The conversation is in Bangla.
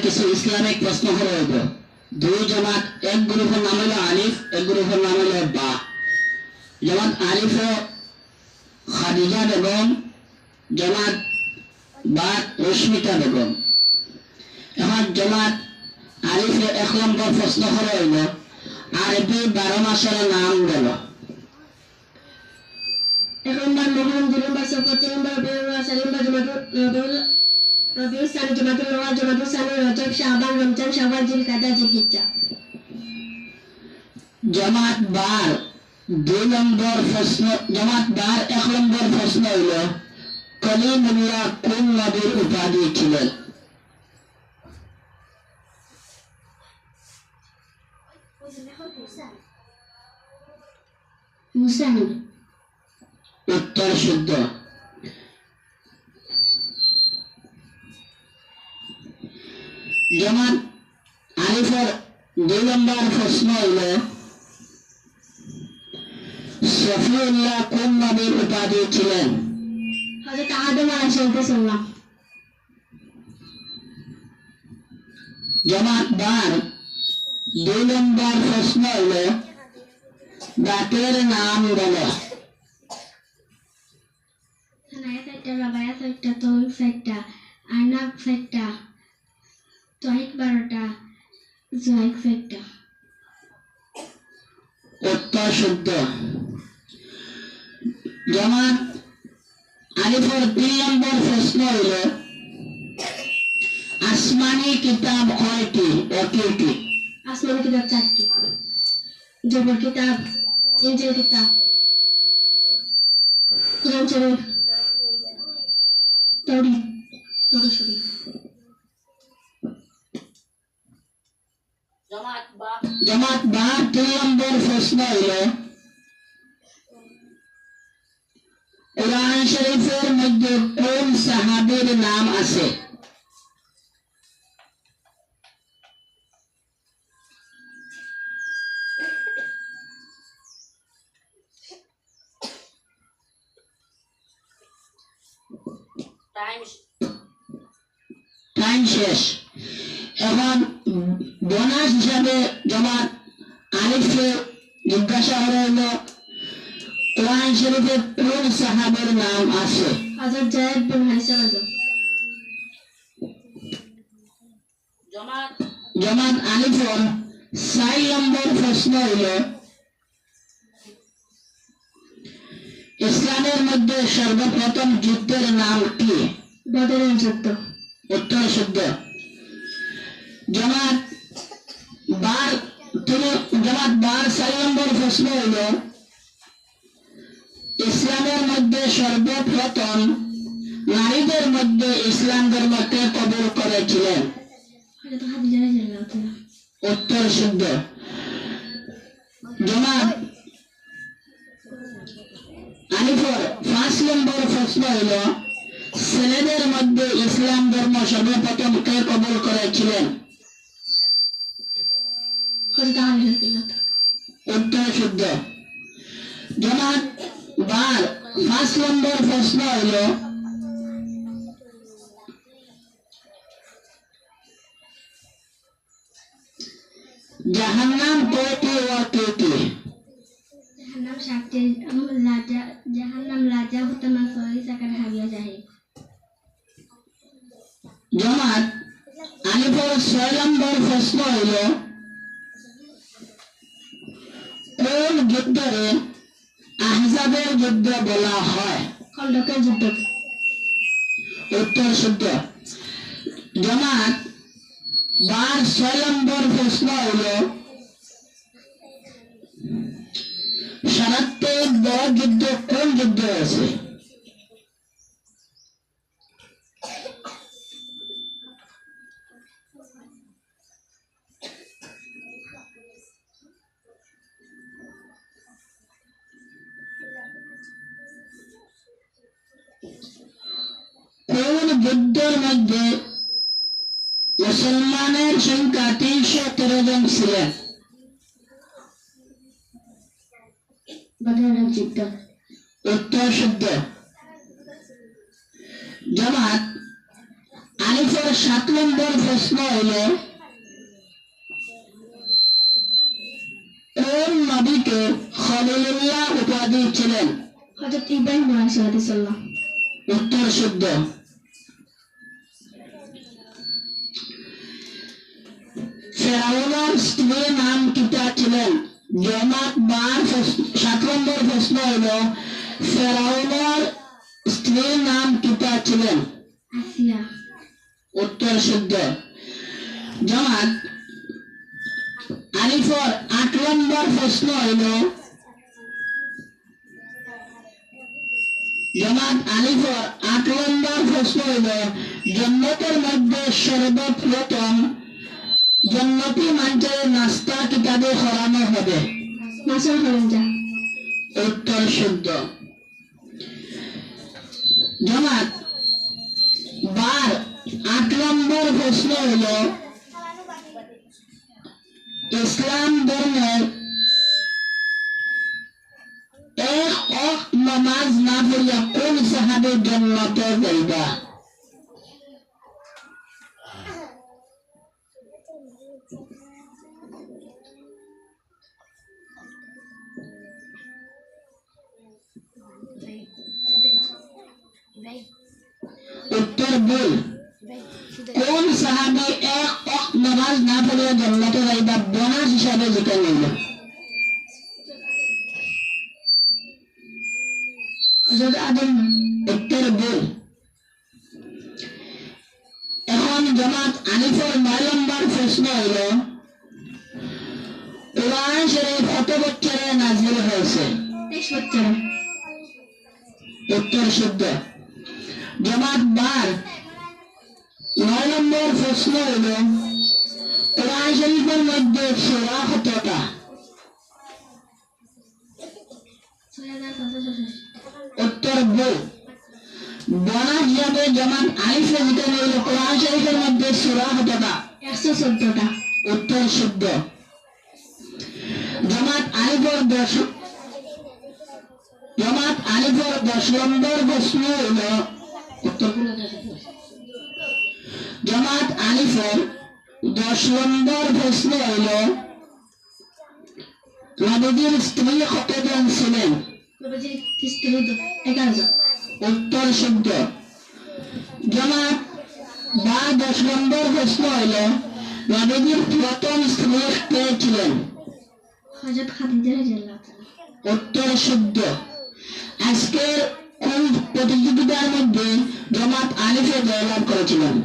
কিছু ইসলামিক প্রশ্ন হইব। দুই জামাত, এক গ্রুপের নাম হলো আলিফ, এক গ্রুপের নাম হলো বা। জামাত আলিফ খাদিজা বেগম, জামাত বা রশ্মিতা বেগম। এখন জামাত আলিফে 1 নম্বর প্রশ্ন হইল আরবি 12 মাসের নাম বল। 1 নম্বর মুহররম, 2 নম্বর সফর, 3 নম্বর রবিউল আউয়াল, 4 নম্বর রবিউল সানি, জমাতুল আউয়াল, জমাতুল সানি, রজব, শাবান, রমজান, শাওয়াল, জিলকাদা, জিলহিজ্জা। জামাত বার 2 নম্বর প্রশ্ন, জামাত বার 1 নম্বর প্রশ্ন হইল কলিমুল্লাহ কোন নবীর উপাধি ছিলেন? মুসা নবী। উত্তর শুদ্ধ। জামাত আলিফের 2 নম্বর প্রশ্ন হইল সফিউল্লাহ কোন নবীর উপাধি ছিলেন? হযরত আদম আলাইহিস সালাম। জামাত বার 2 নম্বর প্রশ্ন হইল দাঁতের নাম বলো। সানায়া সাইটটা, রাবায়া সাইটটা, তৌহিদ সাইটটা, আয়নাব সাইটটা, তহিক 12টা, জুহাইক সাইটটা। উত্তর শুদ্ধ। জামাত আলিফের 3 নম্বর প্রশ্ন হইল আসমানি কিতাব কয়টি ও কি কি? আসমানি কিতাব 4টি। জবর কিতাব, ইনজিল কিতাব, কুরআন শরীফ, তাওরীত শরীফ। জামাত বা 3 নম্বর প্রশ্ন হইল কুরআন শরীফের মধ্যে কোন সাহাবীর নাম আছে? টাইম শেষ। এখন বোনাস হিসাবে জামাত আলিফে জিজ্ঞাসা হইল কুরআন শরীফে কোন সাহাবীর নাম আছে? হযরত যায়েদ বিন হারিসা রাযা। জামাত আলিফের 4 নম্বর প্রশ্ন হইল ইসলামের মধ্যে সর্বপ্রথম যুদ্ধের নাম কি? বদরের যুদ্ধ। উত্তর শুদ্ধ। জামাত বার 4 নম্বর প্রশ্ন হইল ইসলামের মধ্যে সর্বপ্রথম নারীদের মধ্যে ইসলাম ধর্মকে কবুল করেছিলেন? হযরত খাদিজা রাদিয়াল্লাহু তাআলা। উত্তর শুদ্ধ। জামাত আলিফের 5 নম্বর প্রশ্ন হইল ছেলেদের মধ্যে ইসলাম ধর্ম সর্বপ্রথম কে কবুল করেছিলেন? হযরত আলী রাদিয়াল্লাহু তাআলা। উত্তর শুদ্ধ। জামাত বার 5 নম্বর প্রশ্ন হইল জাহান্নাম কয়টি ও কে কে? জাহান্নাম 7টি। জাহান্নাম লাজা, হুতামা, সরি, সাকার, হাবিয়া, জাহিম। জামাত আলিফের 6 নম্বর প্রশ্ন হইল কোন যুদ্ধে আহজাবের যুদ্ধ বলা হয়? খন্দকের যুদ্ধ। উত্তর শুদ্ধ। জামাত বার 6 নম্বর প্রশ্ন হইল সবচেয়ে বড় যুদ্ধ কোন যুদ্ধ আছে? কোন যুদ্ধের মধ্যে মুসলমানের সংখ্যা 313 জন ছিলেন? বদরের যুদ্ধ। উত্তর শুদ্ধ। জামাত আলিফের 7 নম্বর প্রশ্ন হইল কোন নবীকে খলিলুল্লাহ উপাধি ছিলেন? হযরত ইব্রাহিম আলাইহিস সালাম। উত্তর শুদ্ধ। ফেরাউনের স্ত্রীর নাম কিতা ছিলেন? জমাত বার 7 নম্বর প্রশ্ন হইল ফেরাউনের স্ত্রীর নাম কিতা ছিলেন? আসিয়া। উত্তর শুদ্ধ। জমাত আলিফর 8 নম্বর প্রশ্ন হইল জমাত আলিফর 8 নম্বর প্রশ্ন হইল জন্নতের মধ্যে সর্বপ্রথম জন্নতি মানুষের নাস্তা কিতাবে করানো হবে? মাসুল খরঞ্জা। উত্তর শুদ্ধ। জমাত বার 8 নম্বর প্রশ্ন হইল ইসলাম ধর্মের এক ওয়াক্ত নামাজ না পড়িয়া কোন সাহাবে জান্নাতে যাইবা? উত্তর ভুল। কোন সাহাবী এক ওয়াক্ত নামাজ না পড়িয়া জান্নাতে যাইবা বোনাস হিসাবে যেটা নিল? হযরত আদম। উত্তর ভুল। এখন জামাত আলিফের 9 নম্বর প্রশ্ন হইল কোরআন শরীফ কত বছরে নাযিল হয়েছে? 23 বছরে। উত্তর শুদ্ধ। জামাত বার 9 নম্বর প্রশ্ন হইল কোরআন শরীফের মধ্যে সূরা কতটা? 6566। উত্তর ভুল। বোনাস হিসাবে জামাত আলিফে যেটা হইল কোরআন শরীফের মধ্যে সূরা কতটা? 114টা। উত্তর শুদ্ধ। জামাত আলিফের 10 নম্বর প্রশ্ন হইল উত্তর জামাত আলিফের 10 নম্বর প্রশ্ন হইল নবীর স্ত্রী কতজন ছিলেন? নবীজির স্ত্রী 11 জন। উত্তর শুদ্ধ। জামাত বা 10 নম্বর প্রশ্ন হইল নবীর প্রথম স্ত্রী কে ছিলেন? হযরত খাদিজা রাদিয়াল্লাহু তাআলা। উত্তর শুদ্ধ। আজকের কোন প্রতিযোগিতার মধ্যে জামাত আলিফে জয়লাভ করেছিলেন?